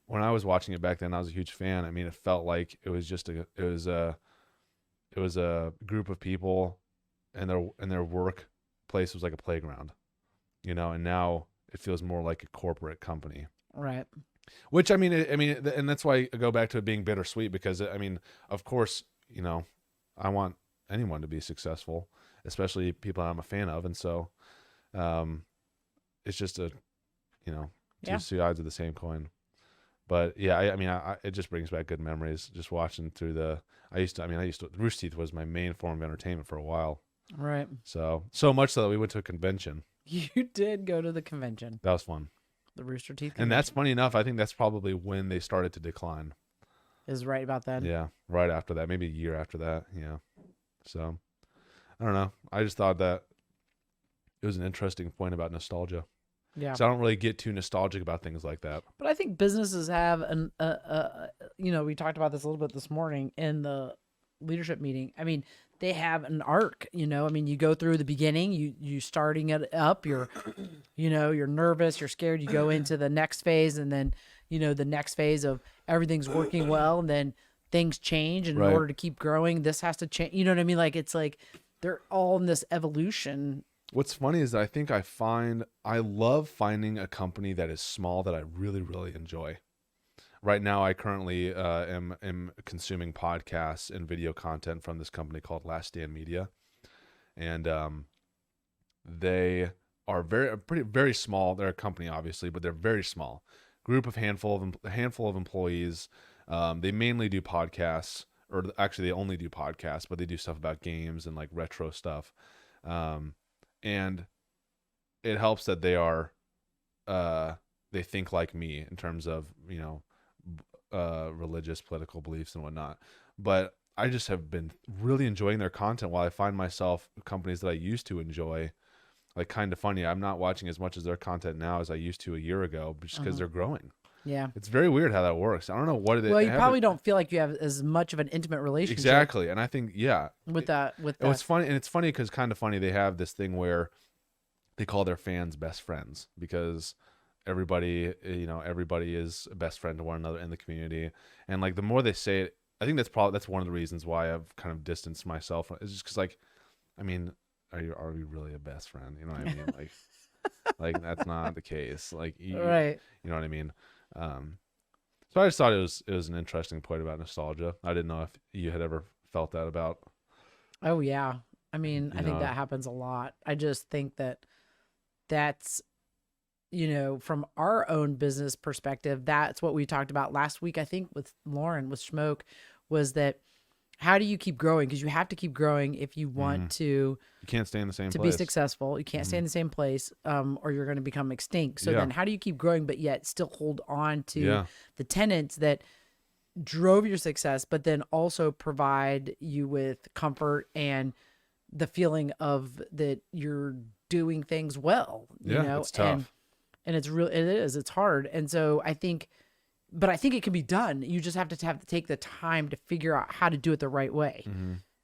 when I was watching it back then, I was a huge fan. I mean, it felt like it was just it was a group of people, and their workplace was like a playground, and now it feels more like a corporate company. Right. Which and that's why I go back to it being bittersweet, because I mean, of course, I want anyone to be successful, especially people I'm a fan of, and so it's just two sides of the same coin. But yeah, I mean, it just brings back good memories just watching through I used to Rooster Teeth was my main form of entertainment for a while. Right. So much so that we went to a convention. You did go to the convention, That was fun. the Rooster Teeth And convention. that's funny enough. I think that's probably when they started to decline. Is right about that. Yeah, right after that, maybe a year after that. Yeah. So I don't know. I just thought that it was an interesting point about nostalgia. Yeah. So I don't really get too nostalgic about things like that. But I think businesses have we talked about this a little bit this morning in the leadership meeting. I mean, they have an arc, I mean, you go through the beginning, you starting it up, you're nervous, you're scared, you go into the next phase, and then, the next phase of everything's working well, and then things change, and in Right. order to keep growing, this has to change. You know what I mean? Like, it's like they're all in this evolution. What's funny is that I think I love finding a company that is small that I really, really enjoy. Right now, I currently am consuming podcasts and video content from this company called Last Stand Media, and they are very small. They're a company, obviously, but they're very small. A handful of employees. They mainly do podcasts, or actually, they only do podcasts, but they do stuff about games and like retro stuff. And it helps that they think like me in terms of religious, political beliefs and whatnot. But I just have been really enjoying their content, while I find myself companies that I used to enjoy, like Kind of Funny. I'm not watching as much of their content now as I used to a year ago, just because they're growing. Yeah. It's very weird how that works. I don't know what it is. Well, you probably don't feel like you have as much of an intimate relationship. Exactly. And I think, With that. it's funny. And it's funny because Kind of Funny, they have this thing where they call their fans best friends, because everybody is a best friend to one another in the community. And like, the more they say it, I think that's one of the reasons why I've kind of distanced myself. It's just because, like, I mean, are we really a best friend? You know what I mean? Like, like that's not the case. Like, Right. You know what I mean? So I just thought it was an interesting point about nostalgia. I didn't know if you had ever felt that about. Oh yeah. I mean, I think know. that happens a lot. I just think that's from our own business perspective, that's what we talked about last week, I think, with Lauren, with Schmok, was that how do you keep growing? Because you have to keep growing if you want to You can't stay in the same be place. successful. You can't stay in the same place, or you're going to become extinct. So Yeah. then how do you keep growing, but yet still hold on to Yeah. the tenets that drove your success, but then also provide you with comfort and the feeling of that you're doing things well, you Yeah, know, it's tough. and it's hard. And so but I think it can be done. You just have to take the time to figure out how to do it the right way.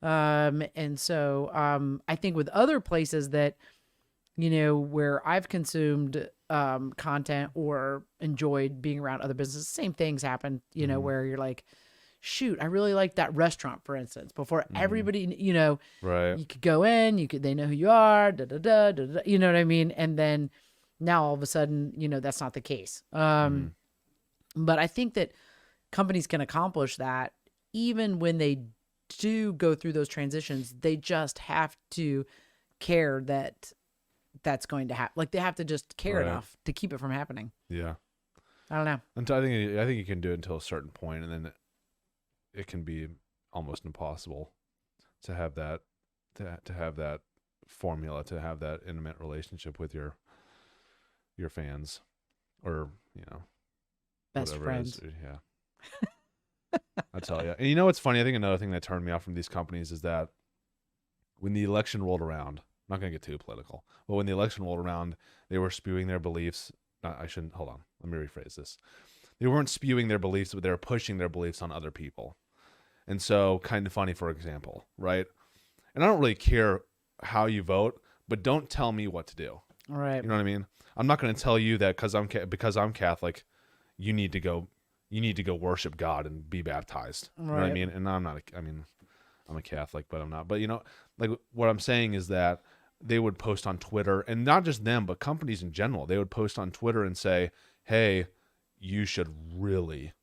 And so I think with other places that, you know, where I've consumed content or enjoyed being around other businesses, same things happen, you know, where you're like, shoot, I really like that restaurant, for instance, before everybody, you know, Right. you could go in, they know who you are, you know what I mean? And then now all of a sudden, you know, that's not the case. But I think that companies can accomplish that even when they do go through those transitions. They just have to care that that's going to happen. Like they have to just care Right. enough to keep it from happening. Yeah. I don't know. Until I think you can do it until a certain point, and then it can be almost impossible to have that to have that formula, to have that intimate relationship with your fans, or you know, Best whatever friends. it is. Yeah. I tell you. And you know what's funny? I think another thing that turned me off from these companies is that when the election rolled around, I'm not going to get too political, but when the election rolled around, they were spewing their beliefs. I shouldn't, hold on. Let me rephrase this. They weren't spewing their beliefs, but they were pushing their beliefs on other people. And so, kind of funny, for example, right? And I don't really care how you vote, but don't tell me what to do. All right. You know what I mean? I'm not going to tell you that because I'm Catholic, you need to go worship God and be baptized. You know what I Right. mean? And I'm a Catholic, but I'm not. But you know, like what I'm saying is that they would post on Twitter, and not just them, but companies in general. They would post on Twitter and say, "Hey, you should really,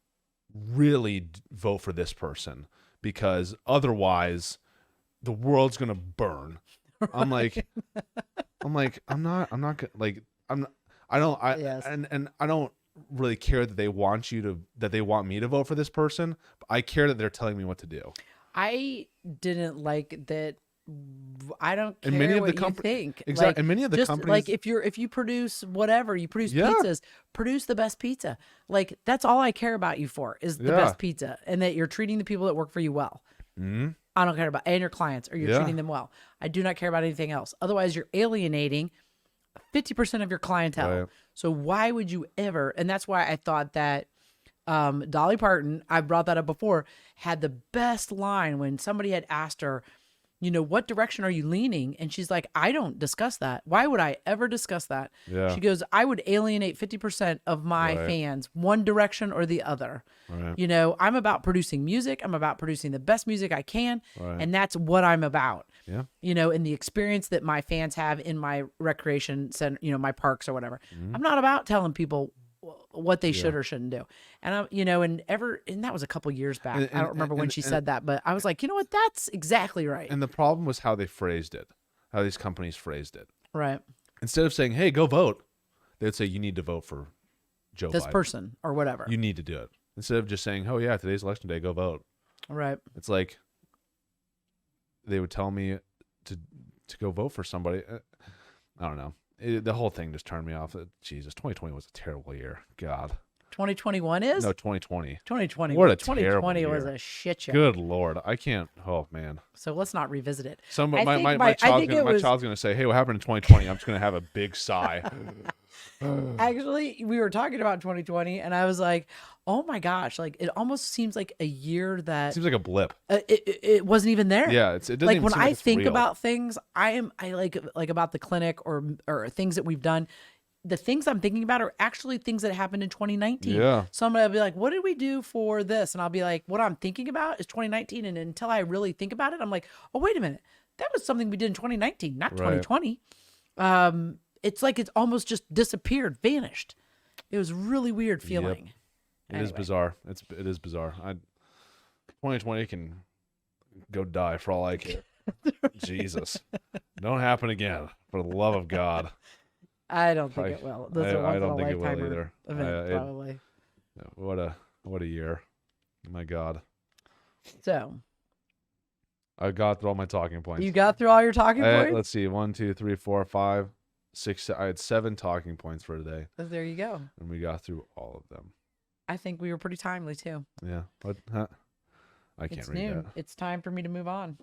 really vote for this person because otherwise, the world's gonna burn." I'm like, I'm not gonna like, Yes. and I don't really care that they want me to vote for this person, but I care that they're telling me what to do. I didn't like that. I don't And many care of the what you think. exactly, Like, and many of the just companies, like if you produce whatever, you produce yeah, pizzas, produce the best pizza. Like that's all I care about you for is the yeah, best pizza and that you're treating the people that work for you well. mm, I don't care about and your clients or you're yeah, treating them well. I do not care about anything else. Otherwise, you're alienating 50% of your clientele. right, So why would you ever? And that's why I thought that Dolly Parton, I brought that up before, had the best line when somebody had asked her, you know, what direction are you leaning? And she's like, I don't discuss that. Why would I ever discuss that? yeah, She goes, I would alienate 50% of my right, fans, one direction or the other. right, You know, I'm about producing music. I'm about producing the best music I can. right, And that's what I'm about. yeah, You know, and the experience that my fans have in my recreation center, you know, my parks or whatever. mm, I'm not about telling people what they yeah. should or shouldn't do. And I, you know, and that was a couple years back. And, I don't remember when she said that, but I was like, you know what? That's exactly right. and the problem was how they phrased it, how these companies phrased it. Right. Instead of saying, "Hey, go vote," they would say, "You need to vote for Joe This Biden. person or whatever. You need to do it." Instead of just saying, "Oh yeah, today's election day, go vote." Right. It's like they would tell me to go vote for somebody. I don't know. The whole thing just turned me off. Jesus, 2020 was a terrible year. God. 2021 is? No, 2020. 2020. What a 2020 terrible was year. a shit show. Good Lord. I can't. Oh, man. So let's not revisit it. Some I my, think my, my- my, I child's think gonna, it my was- child's going to say, "Hey, what happened in 2020?" I'm just going to have a big sigh. Actually, we were talking about 2020 and I was like, oh my gosh, like it almost seems like a year that Seems like a blip. it wasn't even there. Yeah, it doesn't Like even when seem like I it's think real. about things, I like about the clinic or things that we've done. The things I'm thinking about are actually things that happened in 2019. Yeah. Somebody will be like, what did we do for this? And I'll be like, what I'm thinking about is 2019. And until I really think about it, I'm like, oh, wait a minute. That was something we did in 2019, not Right. 2020. It's like it's almost just disappeared, vanished. It was really weird feeling. It is Anyway. bizarre. It is bizarre. 2020 can go die for all I care. Jesus, don't happen again. For the love of God. I don't think I- it will. Those are I once don't in a think it will lifetime either. event, probably. What a year. My God. So I got through all my talking points. you got through all your talking points? Let's see. 1, 2, 3, 4, 5, 6. I had 7 talking points for today, There you go. and we got through all of them. I think we were pretty timely too. Yeah. What? Huh? I can't It's read noon. that. It's time for me to move on.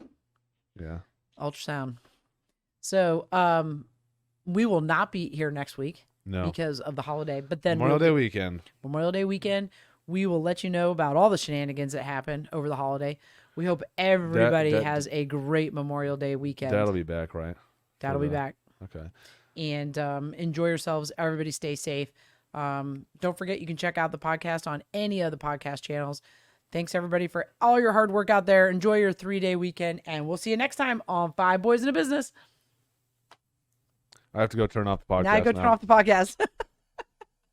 Yeah. ultrasound. So, we will not be here next week No. because of the holiday. But then Memorial Day weekend. Memorial Day weekend, we will let you know about all the shenanigans that happen over the holiday. We hope everybody has a great Memorial Day weekend. That'll be back, right? That'll be back. Okay. And enjoy yourselves. Everybody stay safe. Don't forget, you can check out the podcast on any of the podcast channels. Thanks, everybody, for all your hard work out there. Enjoy your 3-day weekend, and we'll see you next time on 5 Boys in a Business. I have to go turn off the podcast Now I go turn off the podcast.